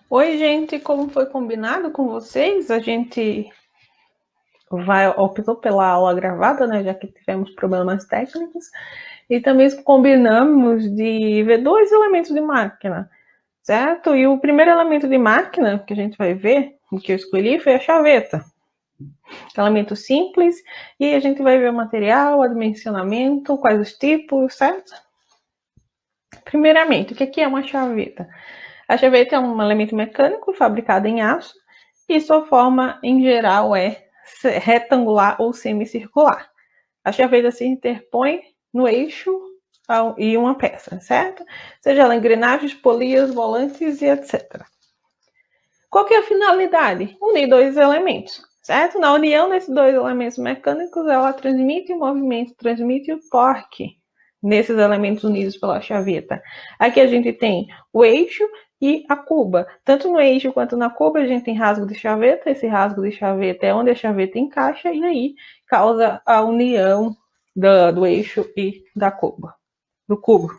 Oi, gente, como foi combinado com vocês, a gente optou pela aula gravada, né, já que tivemos problemas técnicos, e também combinamos de ver dois elementos de máquina, certo? E o primeiro elemento de máquina que a gente vai ver, o que eu escolhi, foi a chaveta. Elemento simples, e a gente vai ver o material, o dimensionamento, quais os tipos, certo? Primeiramente, o que é uma chaveta? A chaveta é um elemento mecânico fabricado em aço e sua forma, em geral, é retangular ou semicircular. A chaveta se interpõe no eixo e uma peça, certo? Seja ela engrenagens, polias, volantes e etc. Qual que é a finalidade? Unir dois elementos, certo? Na união desses dois elementos mecânicos, ela transmite o movimento, transmite o torque nesses elementos unidos pela chaveta. Aqui a gente tem o eixo e a cuba. Tanto no eixo quanto na cuba a gente tem rasgo de chaveta. Esse rasgo de chaveta é onde a chaveta encaixa e aí causa a união do eixo e da cuba, do cubo.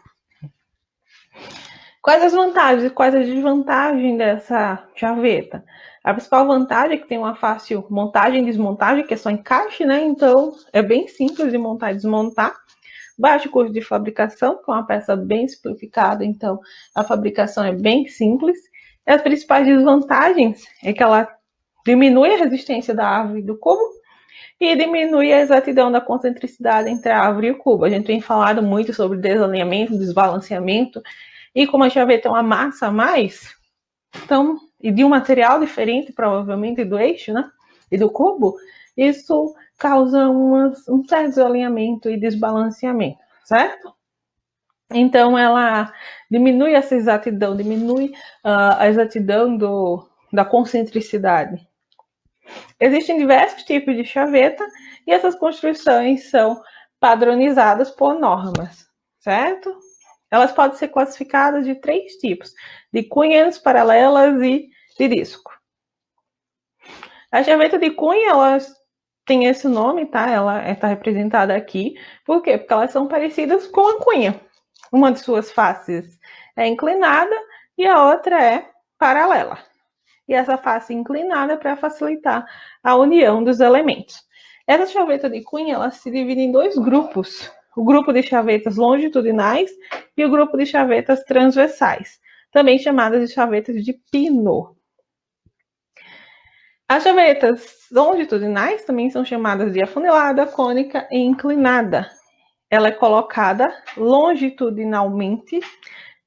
Quais as vantagens e quais as desvantagens dessa chaveta? A principal vantagem é que tem uma fácil montagem e desmontagem, que é só encaixe, né? Então é bem simples de montar e desmontar. Baixo custo de fabricação, que é uma peça bem simplificada, então a fabricação é bem simples. E as principais desvantagens é que ela diminui a resistência da árvore e do cubo e diminui a exatidão da concentricidade entre a árvore e o cubo. A gente tem falado muito sobre desalinhamento, desbalanceamento, e como a chaveta tem uma massa a mais, então, e de um material diferente, provavelmente, do eixo, né? E do cubo, isso causa um certo desalinhamento e desbalanceamento, certo? Então, ela diminui essa exatidão, diminui a exatidão da concentricidade. Existem diversos tipos de chaveta e essas construções são padronizadas por normas, certo? Elas podem ser classificadas de três tipos: de cunhas, paralelas e de disco. A chaveta de cunha, elas têm esse nome, tá? Ela está representada aqui. Por quê? Porque elas são parecidas com a cunha. Uma de suas faces é inclinada e a outra é paralela. E essa face inclinada é para facilitar a união dos elementos. Essa chaveta de cunha, ela se divide em dois grupos: o grupo de chavetas longitudinais e o grupo de chavetas transversais, também chamadas de chavetas de pino. As chavetas longitudinais também são chamadas de afunilada, cônica e inclinada. Ela é colocada longitudinalmente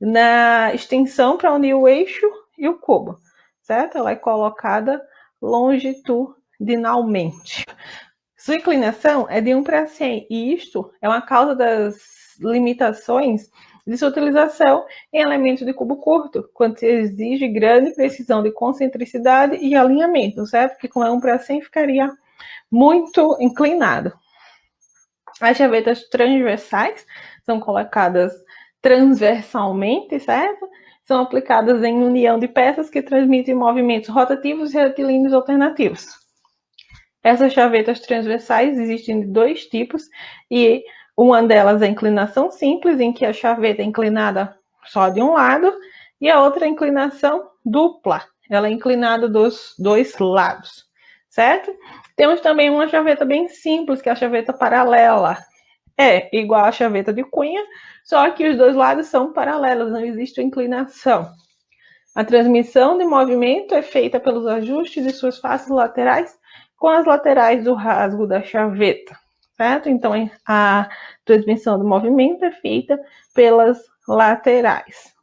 na extensão para unir o eixo e o cubo, certo? Ela é colocada longitudinalmente. Sua inclinação é de 1 para 100, e isto é uma causa das limitações de sua utilização em elementos de cubo curto, quando se exige grande precisão de concentricidade e alinhamento, certo? Porque com 1 para 100 ficaria muito inclinado. As chavetas transversais são colocadas transversalmente, certo? São aplicadas em união de peças que transmitem movimentos rotativos e retilíneos alternativos. Essas chavetas transversais existem de dois tipos, e uma delas é a inclinação simples, em que a chaveta é inclinada só de um lado, e a outra é a inclinação dupla, ela é inclinada dos dois lados, certo? Temos também uma chaveta bem simples, que é a chaveta paralela. É igual à chaveta de cunha, só que os dois lados são paralelos, não existe inclinação. A transmissão de movimento é feita pelos ajustes de suas faces laterais com as laterais do rasgo da chaveta, certo? Então, a transmissão do movimento é feita pelas laterais.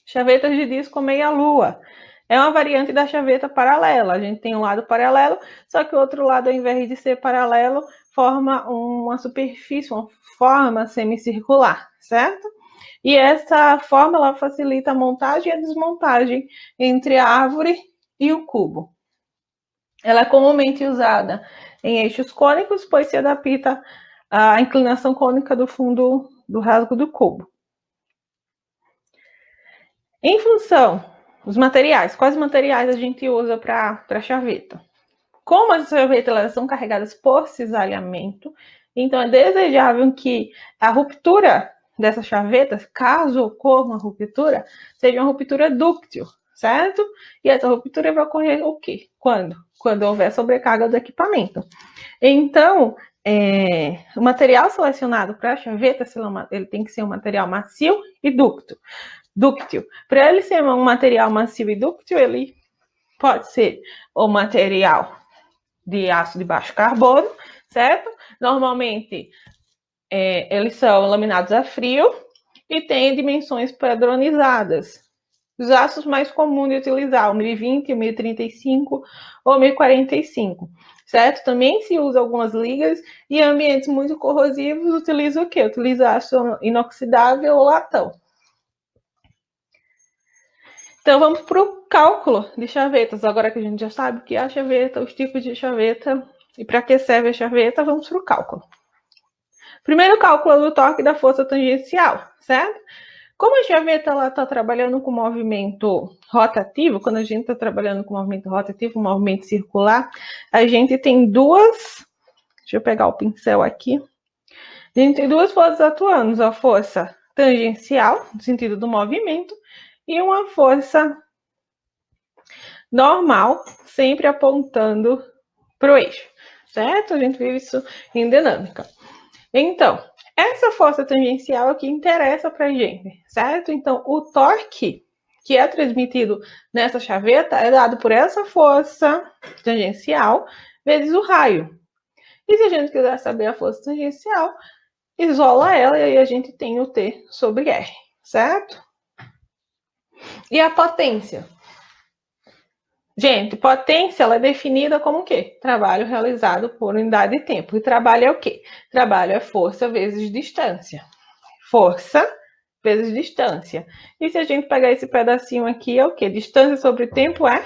Chavetas de disco meia-lua. É uma variante da chaveta paralela. A gente tem um lado paralelo, só que o outro lado, ao invés de ser paralelo, forma uma superfície, uma forma semicircular, certo? E essa forma ela facilita a montagem e a desmontagem entre a árvore e o cubo. Ela é comumente usada em eixos cônicos, pois se adapta à inclinação cônica do fundo do rasgo do cubo. Em função dos materiais, quais materiais a gente usa para a chaveta? Como as chavetas elas são carregadas por cisalhamento, então é desejável que a ruptura dessa chaveta, caso ocorra uma ruptura, seja uma ruptura dúctil, certo? E essa ruptura vai ocorrer o quê? Quando? Quando houver sobrecarga do equipamento. Então, o material selecionado para a chaveta, ele tem que ser um material macio e dúctil. Para ele ser um material macio e dúctil, ele pode ser o material de aço de baixo carbono, certo? Normalmente, eles são laminados a frio e têm dimensões padronizadas. Os aços mais comuns de utilizar, o 1020, o 1035 ou o 1045, certo? Também se usa algumas ligas e em ambientes muito corrosivos utiliza o quê? Utiliza aço inoxidável ou latão. Então vamos para o cálculo de chavetas. Agora que a gente já sabe o que é a chaveta, os tipos de chaveta e para que serve a chaveta, vamos para o cálculo. Primeiro cálculo do torque da força tangencial, certo? Como a chaveta está trabalhando com movimento rotativo, quando a gente está trabalhando com movimento rotativo, movimento circular, a gente tem duas. Deixa eu pegar o pincel aqui. A gente tem duas forças atuando: a força tangencial, no sentido do movimento, e uma força normal, sempre apontando para o eixo, certo? A gente viu isso em dinâmica. Então, essa força tangencial é o que interessa para a gente, certo? Então, o torque que é transmitido nessa chaveta é dado por essa força tangencial vezes o raio. E se a gente quiser saber a força tangencial, isola ela e aí a gente tem o T sobre R, certo? E a potência? Gente, potência ela é definida como o quê? Trabalho realizado por unidade de tempo. E trabalho é o quê? Trabalho é força vezes distância. Força vezes distância. E se a gente pegar esse pedacinho aqui, é o quê? Distância sobre tempo é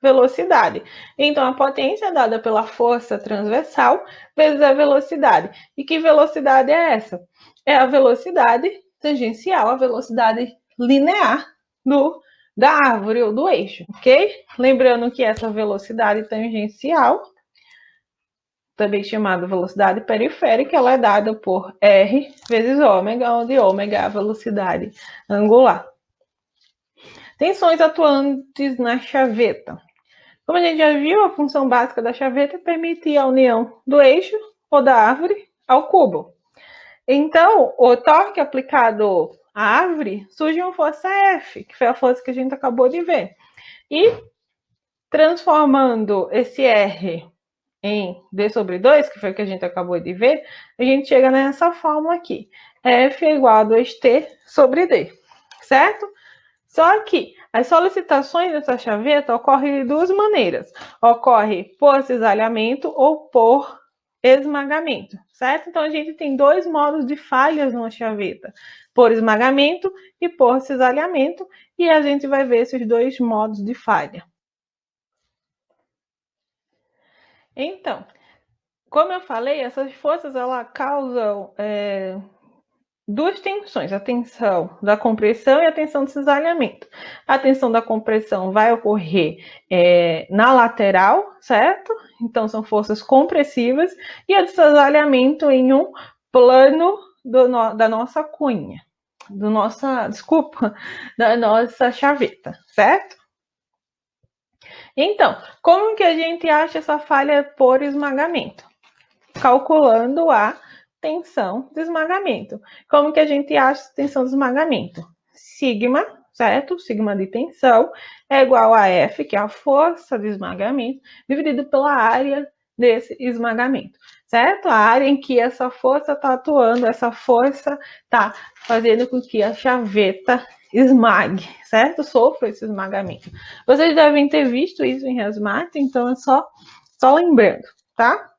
velocidade. Então, a potência é dada pela força transversal vezes a velocidade. E que velocidade é essa? É a velocidade tangencial, a velocidade linear da árvore ou do eixo, ok? Lembrando que essa velocidade tangencial, também chamada velocidade periférica, ela é dada por R vezes ômega, onde ômega é a velocidade angular. Tensões atuantes na chaveta. Como a gente já viu, a função básica da chaveta é permitir a união do eixo ou da árvore ao cubo. Então, o torque aplicado à árvore surge uma força F, que foi a força que a gente acabou de ver. E transformando esse R em D sobre 2, que foi o que a gente acabou de ver, a gente chega nessa fórmula aqui. F é igual a 2T sobre D, certo? Só que as solicitações dessa chaveta ocorrem de duas maneiras. Ocorre por cisalhamento ou por esmagamento, certo? Então, a gente tem dois modos de falhas numa chaveta. Por esmagamento e por cisalhamento. E a gente vai ver esses dois modos de falha. Então, como eu falei, essas forças ela causam duas tensões, a tensão da compressão e a tensão do cisalhamento. A tensão da compressão vai ocorrer na lateral, certo? Então, são forças compressivas, e a do cisalhamento em um plano da nossa cunha, da nossa chaveta, certo? Então, como que a gente acha essa falha por esmagamento? Calculando a tensão de esmagamento. Como que a gente acha a tensão de esmagamento? Sigma, certo? Sigma de tensão é igual a F, que é a força de esmagamento, dividido pela área desse esmagamento, certo? A área em que essa força está atuando, essa força está fazendo com que a chaveta esmague, certo? Sofra esse esmagamento. Vocês devem ter visto isso em resmate, então é só lembrando, tá?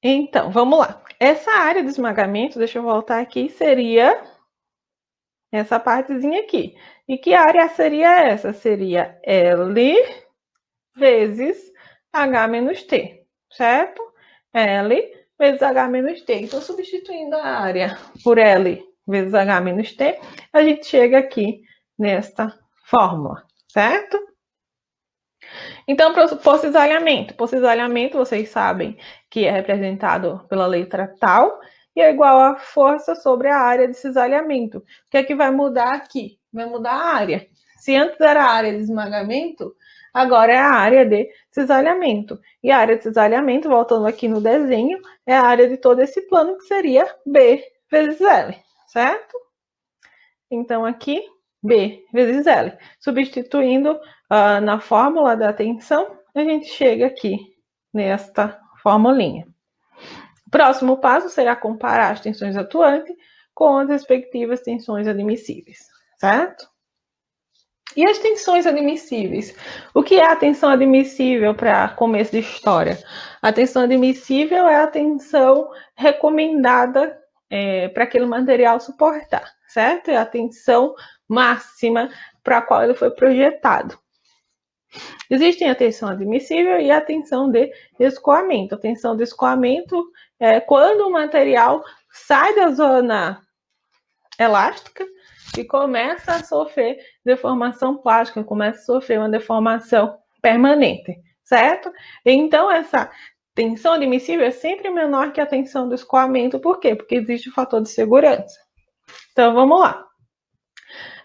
Então, vamos lá. Essa área de esmagamento, deixa eu voltar aqui, seria essa partezinha aqui. E que área seria essa? Seria L vezes H menos T, certo? L vezes H menos T. Então, substituindo a área por L vezes H menos T, a gente chega aqui nesta fórmula, certo? Então, por cisalhamento. Por cisalhamento, vocês sabem que é representado pela letra tal, e é igual a força sobre a área de cisalhamento. O que é que vai mudar aqui? Vai mudar a área. Se antes era a área de esmagamento, agora é a área de cisalhamento. E a área de cisalhamento, voltando aqui no desenho, é a área de todo esse plano, que seria B vezes L, certo? Então, aqui, B vezes L. Substituindo na fórmula da tensão, a gente chega aqui nesta formulinha. O próximo passo será comparar as tensões atuantes com as respectivas tensões admissíveis, certo? E as tensões admissíveis? O que é a tensão admissível para começo de história? A tensão admissível é a tensão recomendada para aquele material suportar, certo? É a tensão máxima para a qual ele foi projetado. Existem a tensão admissível e a tensão de escoamento. A tensão de escoamento é quando o material sai da zona elástica e começa a sofrer deformação plástica, começa a sofrer uma deformação permanente, certo? Então, essa tensão admissível é sempre menor que a tensão do escoamento. Por quê? Porque existe o fator de segurança. Então, vamos lá.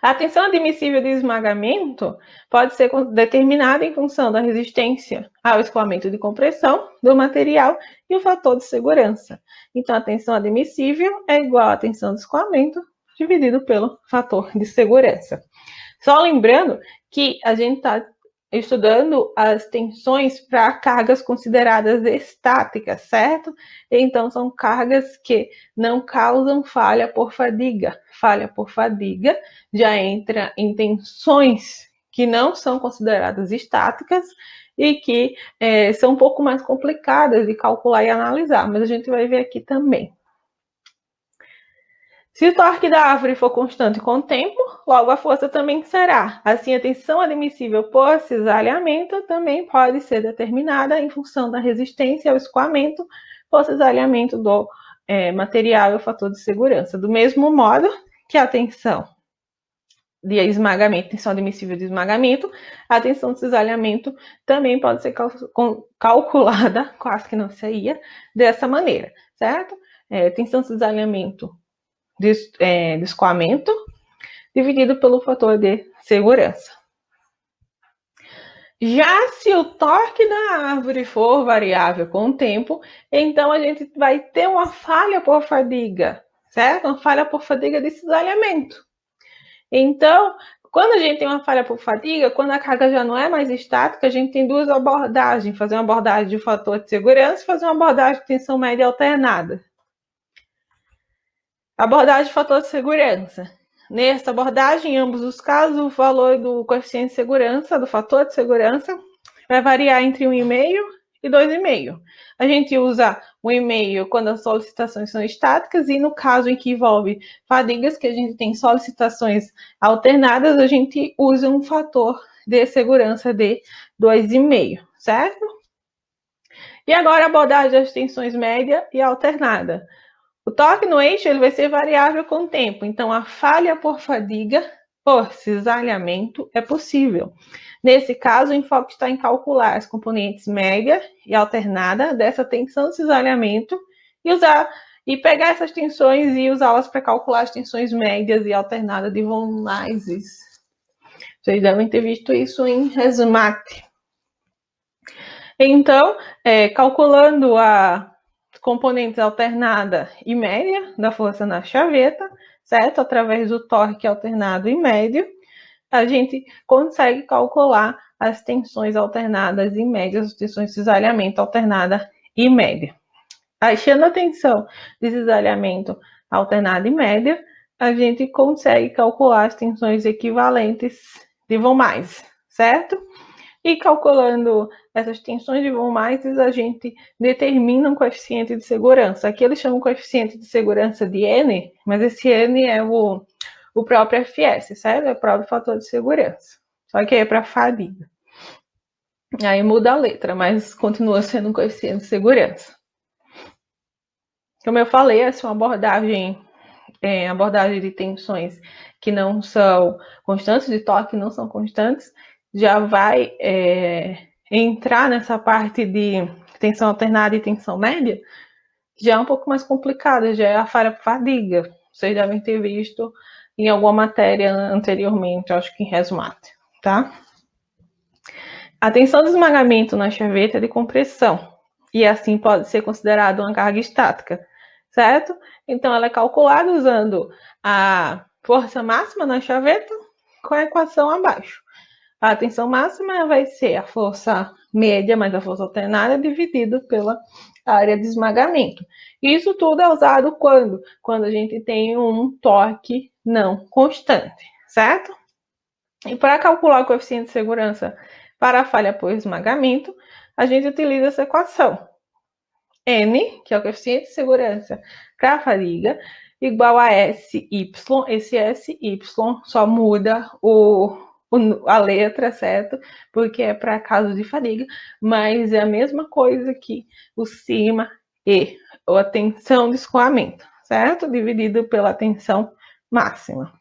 A tensão admissível de esmagamento pode ser determinada em função da resistência ao escoamento de compressão do material e o fator de segurança. Então, a tensão admissível é igual à tensão de escoamento dividido pelo fator de segurança. Só lembrando que a gente está estudando as tensões para cargas consideradas estáticas, certo? Então, são cargas que não causam falha por fadiga. Falha por fadiga já entra em tensões que não são consideradas estáticas e que são um pouco mais complicadas de calcular e analisar, mas a gente vai ver aqui também. Se o torque da árvore for constante com o tempo, logo a força também será. Assim, a tensão admissível por cisalhamento também pode ser determinada em função da resistência ao escoamento por cisalhamento do material e o fator de segurança. Do mesmo modo que a tensão de esmagamento, tensão admissível de esmagamento, a tensão de cisalhamento também pode ser calculada, quase que não saía, dessa maneira, certo? Tensão de cisalhamento de escoamento dividido pelo fator de segurança. Já se o torque da árvore for variável com o tempo, então a gente vai ter uma falha por fadiga, certo? Uma falha por fadiga de cisalhamento. Então, quando a gente tem uma falha por fadiga, quando a carga já não é mais estática, a gente tem duas abordagens: fazer uma abordagem de fator de segurança e fazer uma abordagem de tensão média alternada. Abordagem de fator de segurança. Nesta abordagem, em ambos os casos, o valor do coeficiente de segurança, do fator de segurança, vai variar entre 1,5 e 2,5. A gente usa 1,5 quando as solicitações são estáticas e no caso em que envolve fadigas, que a gente tem solicitações alternadas, a gente usa um fator de segurança de 2,5, certo? E agora a abordagem das tensões média e alternada. O torque no eixo ele vai ser variável com o tempo, então a falha por fadiga por cisalhamento é possível. Nesse caso, o enfoque está em calcular as componentes média e alternada dessa tensão de cisalhamento e pegar essas tensões e usá-las para calcular as tensões médias e alternadas de von Mises. Vocês devem ter visto isso em RESMAT. Então, calculando a componentes alternada e média da força na chaveta, certo? Através do torque alternado e médio, a gente consegue calcular as tensões alternadas e médias, as tensões de cisalhamento alternada e média. Achando a tensão de cisalhamento alternada e média, a gente consegue calcular as tensões equivalentes de von Mises, certo? E calculando essas tensões de von Mises, a gente determina um coeficiente de segurança. Aqui eles chamam o coeficiente de segurança de N, mas esse N é o próprio FS, certo? É o próprio fator de segurança. Só que aí é para fadiga. Aí muda a letra, mas continua sendo um coeficiente de segurança. Como eu falei, essa é uma abordagem de tensões que não são constantes, de torque que não são constantes, já vai entrar nessa parte de tensão alternada e tensão média já é um pouco mais complicado, já é a fadiga. Vocês devem ter visto em alguma matéria anteriormente, acho que em Resumate, tá? A tensão de esmagamento na chaveta é de compressão e assim pode ser considerada uma carga estática, certo? Então ela é calculada usando a força máxima na chaveta com a equação abaixo. A tensão máxima vai ser a força média mais a força alternada dividido pela área de esmagamento. Isso tudo é usado quando? Quando a gente tem um torque não constante, certo? E para calcular o coeficiente de segurança para a falha por esmagamento, a gente utiliza essa equação. N, que é o coeficiente de segurança para a fadiga, igual a SY. Esse SY só muda a letra, certo? Porque é para caso de fadiga, mas é a mesma coisa que o sigma E, ou a tensão de escoamento, certo? Dividido pela tensão máxima.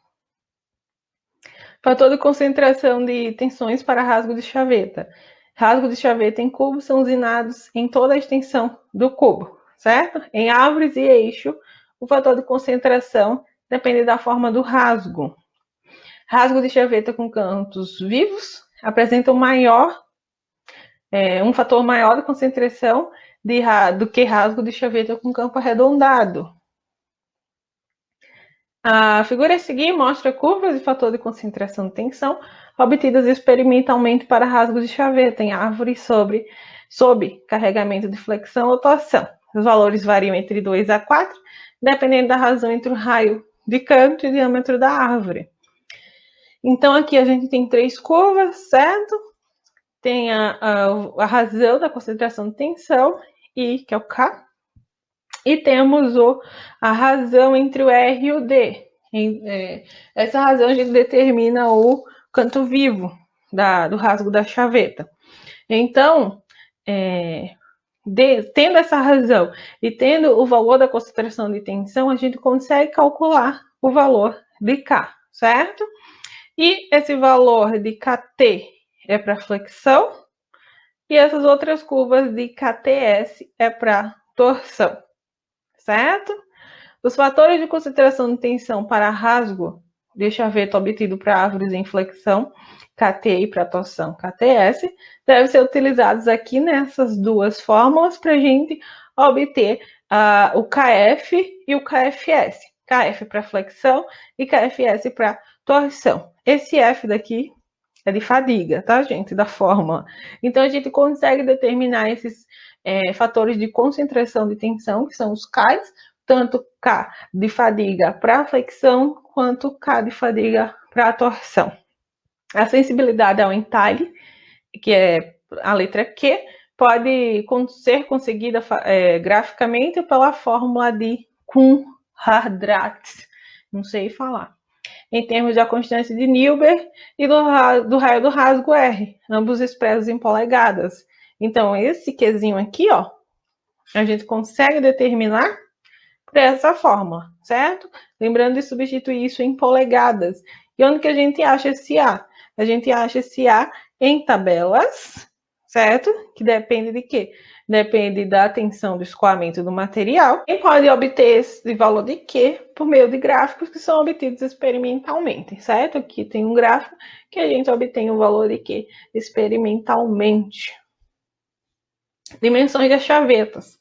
Fator de concentração de tensões para rasgo de chaveta. Rasgo de chaveta em cubo são usinados em toda a extensão do cubo, certo? Em árvores e eixo, o fator de concentração depende da forma do rasgo. Rasgo de chaveta com cantos vivos apresenta um fator maior de concentração do que rasgo de chaveta com campo arredondado. A figura a seguir mostra curvas de fator de concentração de tensão obtidas experimentalmente para rasgos de chaveta em árvores sob carregamento de flexão ou torção. Os valores variam entre 2 a 4, dependendo da razão entre o raio de canto e o diâmetro da árvore. Então aqui a gente tem 3 curvas, certo? Tem a razão da concentração de tensão, I, que é o K, e temos a razão entre o R e o D. Essa razão a gente determina o canto vivo do rasgo da chaveta. Então, tendo essa razão e tendo o valor da concentração de tensão, a gente consegue calcular o valor de K, certo? E esse valor de KT é para flexão e essas outras curvas de KTS é para torção, certo? Os fatores de concentração de tensão para rasgo de chaveta obtido para árvores em flexão, KT e para torção, KTS, devem ser utilizados aqui nessas duas fórmulas para a gente obter o KF e o KFS. KF para flexão e KFS para torção. Esse F daqui é de fadiga, tá, gente? Da fórmula. Então, a gente consegue determinar esses fatores de concentração de tensão, que são os Ks, tanto K de fadiga para flexão, quanto K de fadiga para torção. A sensibilidade ao entalhe, que é a letra Q, pode ser conseguida graficamente pela fórmula de Cohen-Hardrat. Não sei falar. Em termos da constância de Hilbert e do raio do rasgo R, ambos expressos em polegadas. Então, esse Qzinho aqui, ó, a gente consegue determinar por essa fórmula, certo? Lembrando de substituir isso em polegadas. E onde que a gente acha esse A? A gente acha esse A em tabelas, certo? Que depende de quê? Depende da tensão do escoamento do material. E pode obter esse valor de Q por meio de gráficos que são obtidos experimentalmente, certo? Aqui tem um gráfico que a gente obtém o valor de Q experimentalmente. Dimensões das chavetas.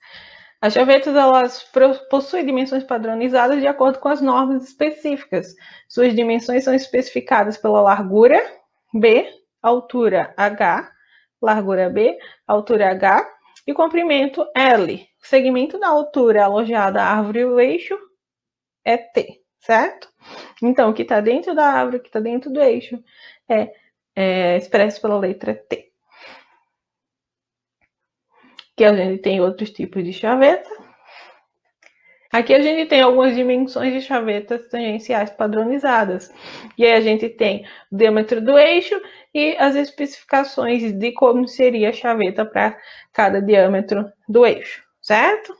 As chavetas elas possuem dimensões padronizadas de acordo com as normas específicas. Suas dimensões são especificadas pela largura B, altura H, largura B, altura H e comprimento L. O segmento da altura alojada à árvore e o eixo é T, certo? Então, o que está dentro da árvore, o que está dentro do eixo é expresso pela letra T. Aqui a gente tem outros tipos de chaveta. Aqui a gente tem algumas dimensões de chavetas tangenciais padronizadas. E aí a gente tem o diâmetro do eixo e as especificações de como seria a chaveta para cada diâmetro do eixo, certo?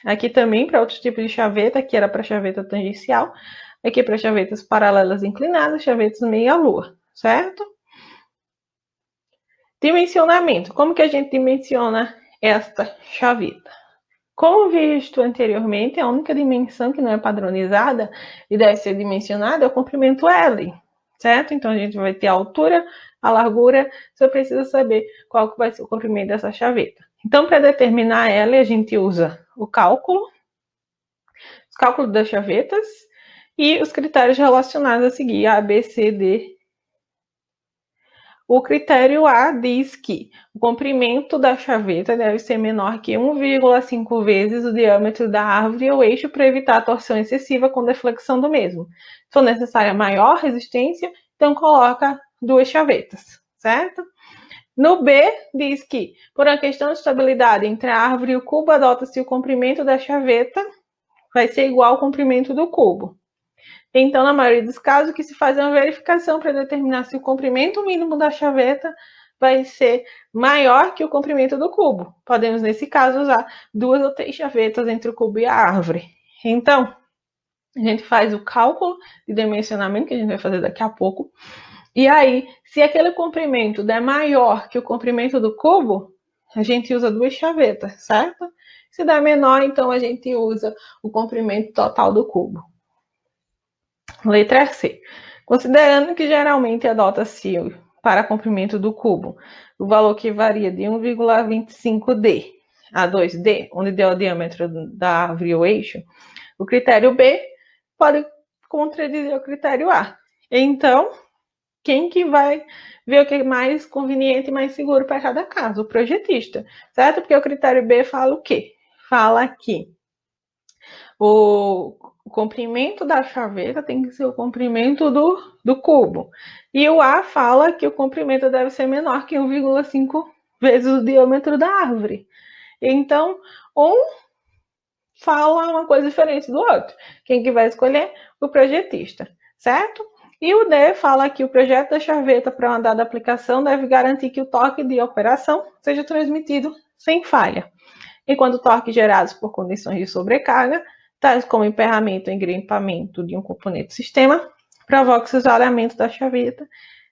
Aqui também para outros tipos de chaveta, aqui era para chaveta tangencial, aqui para chavetas paralelas inclinadas, chavetas meia-lua, certo? Dimensionamento. Como que a gente dimensiona esta chaveta? Como visto anteriormente, a única dimensão que não é padronizada e deve ser dimensionada é o comprimento L, certo? Então, a gente vai ter a altura, a largura, só precisa saber qual que vai ser o comprimento dessa chaveta. Então, para determinar L, a gente usa os cálculos das chavetas e os critérios relacionados a seguir, A, B, C, D. O critério A diz que o comprimento da chaveta deve ser menor que 1,5 vezes o diâmetro da árvore ou eixo para evitar a torção excessiva com deflexão do mesmo. Se for necessária maior resistência, então coloca 2 chavetas, certo? No B, diz que, por uma questão de estabilidade entre a árvore e o cubo, adota-se o comprimento da chaveta vai ser igual ao comprimento do cubo. Então, na maioria dos casos, o que se faz é uma verificação para determinar se o comprimento mínimo da chaveta vai ser maior que o comprimento do cubo. Podemos, nesse caso, usar 2 ou 3 chavetas entre o cubo e a árvore. Então, a gente faz o cálculo de dimensionamento, que a gente vai fazer daqui a pouco. E aí, se aquele comprimento der maior que o comprimento do cubo, a gente usa 2 chavetas, certo? Se der menor, então a gente usa o comprimento total do cubo. Letra C. Considerando que geralmente adota-se para comprimento do cubo o valor que varia de 1,25D a 2D, onde D é o diâmetro da árvore ou eixo, o critério B pode contradizer o critério A. Então, quem que vai ver o que é mais conveniente e mais seguro para cada caso? O projetista, certo? Porque o critério B fala o quê? Fala que o comprimento da chaveta tem que ser o comprimento do cubo. E o A fala que o comprimento deve ser menor que 1,5 vezes o diâmetro da árvore. Então, um fala uma coisa diferente do outro. Quem que vai escolher? O projetista, certo? E o D fala que o projeto da chaveta para uma dada aplicação deve garantir que o torque de operação seja transmitido sem falha. Enquanto torques gerados por condições de sobrecarga, tais como emperramento ou engrimpamento de um componente do sistema, provoca o isolamento da chaveta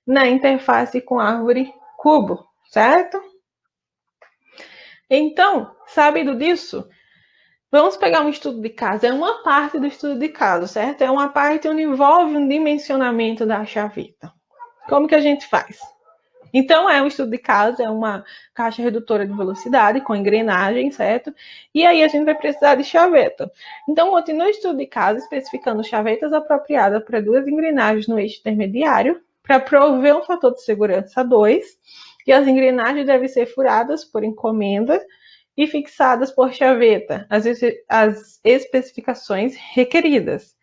na interface com a árvore cubo, certo? Então, sabido disso, vamos pegar um estudo de caso. É uma parte do estudo de caso, certo? É uma parte onde envolve um dimensionamento da chaveta. Como que a gente faz? Então, é um estudo de caso, é uma caixa redutora de velocidade com engrenagem, certo? E aí a gente vai precisar de chaveta. Então, continua o estudo de caso especificando chavetas apropriadas para 2 engrenagens no eixo intermediário para prover um fator de segurança 2, e as engrenagens devem ser furadas por encomenda e fixadas por chaveta, as especificações requeridas.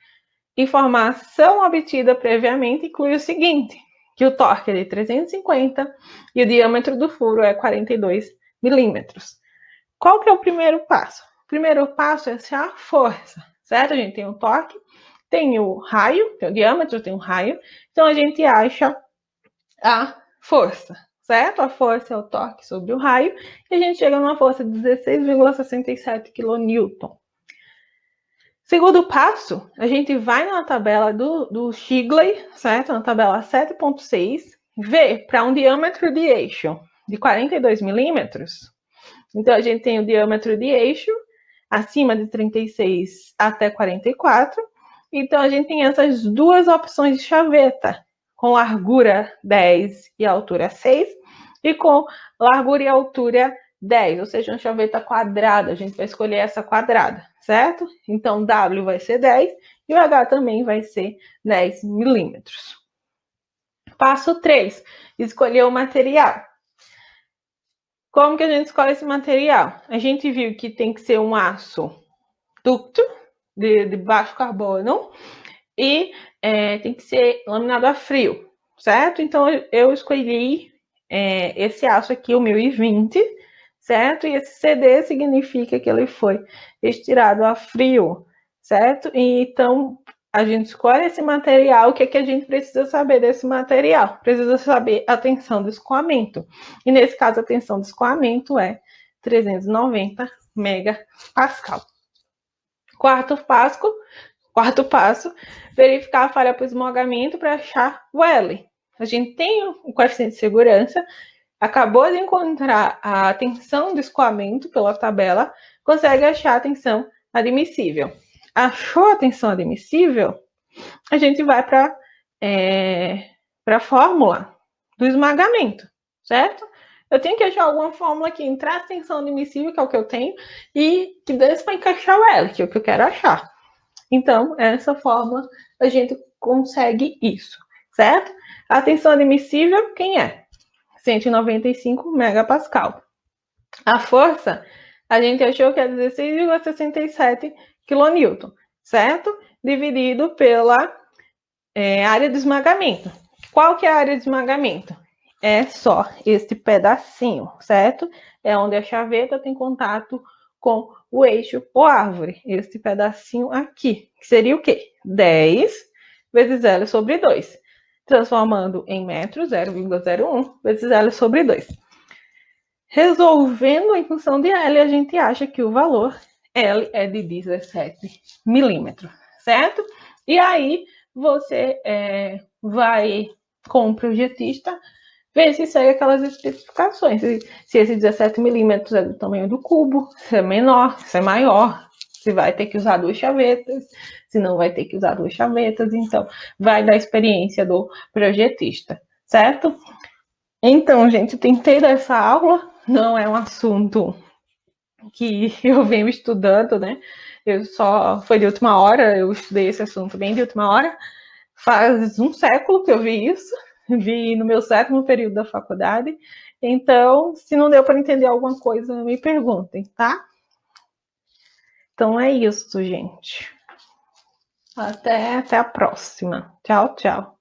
Informação obtida previamente inclui o seguinte: que o torque é de 350 e o diâmetro do furo é 42 milímetros. Qual que é o primeiro passo? O primeiro passo é achar a força, certo? A gente tem o torque, tem o raio, tem o diâmetro, tem o raio. Então, a gente acha a força, certo? A força é o torque sobre o raio e a gente chega numa força de 16,67 kN. Segundo passo, a gente vai na tabela do Shigley, certo? Na tabela 7.6, vê para um diâmetro de eixo de 42 milímetros. Então, a gente tem o diâmetro de eixo acima de 36 até 44. Então, a gente tem essas duas opções de chaveta, com largura 10 e altura 6, e com largura e altura 10, ou seja, uma chaveta quadrada. A gente vai escolher essa quadrada, certo? Então, W vai ser 10 e o H também vai ser 10 milímetros. Passo 3, escolher o material. Como que a gente escolhe esse material? A gente viu que tem que ser um aço ducto, de baixo carbono, e tem que ser laminado a frio, certo? Então, eu escolhi esse aço aqui, o 1020, certo? E esse CD significa que ele foi estirado a frio, certo? E, então, a gente escolhe esse material. O que é que a gente precisa saber desse material? Precisa saber a tensão do escoamento. E, nesse caso, a tensão do escoamento é 390 megapascal. Quarto passo, verificar a falha por esmogamento para achar o L. A gente tem o coeficiente de segurança, acabou de encontrar a tensão do escoamento pela tabela, consegue achar a tensão admissível. Achou a tensão admissível, a gente vai para a fórmula do esmagamento, certo? Eu tenho que achar alguma fórmula que entrasse a tensão admissível, que é o que eu tenho, e que desse para encaixar o L, que é o que eu quero achar. Então, essa fórmula, a gente consegue isso, certo? A tensão admissível, quem é? 195 megapascal. A força, a gente achou que é 16,67 kN, certo? Dividido pela área de esmagamento. Qual que é a área de esmagamento? É só este pedacinho, certo? É onde a chaveta tem contato com o eixo ou árvore. Este pedacinho aqui, que seria o quê? 10 vezes L sobre 2. Transformando em metros, 0,01 vezes L sobre 2. Resolvendo em função de L, a gente acha que o valor L é de 17 milímetros, certo? E aí você vai com o projetista ver se segue aquelas especificações. Se esse 17 milímetros é do tamanho do cubo, se é menor, se é maior, se vai ter que usar duas chavetas, se não vai ter que usar duas chavetas. Então, vai da experiência do projetista, certo? Então, gente, tentei dar essa aula. Não é um assunto que eu venho estudando, né? Foi de última hora, eu estudei esse assunto bem de última hora. Faz um século que eu vi isso, vi no meu 7º período da faculdade. Então, se não deu para entender alguma coisa, me perguntem, tá? Então é isso, gente. Até a próxima. Tchau, tchau.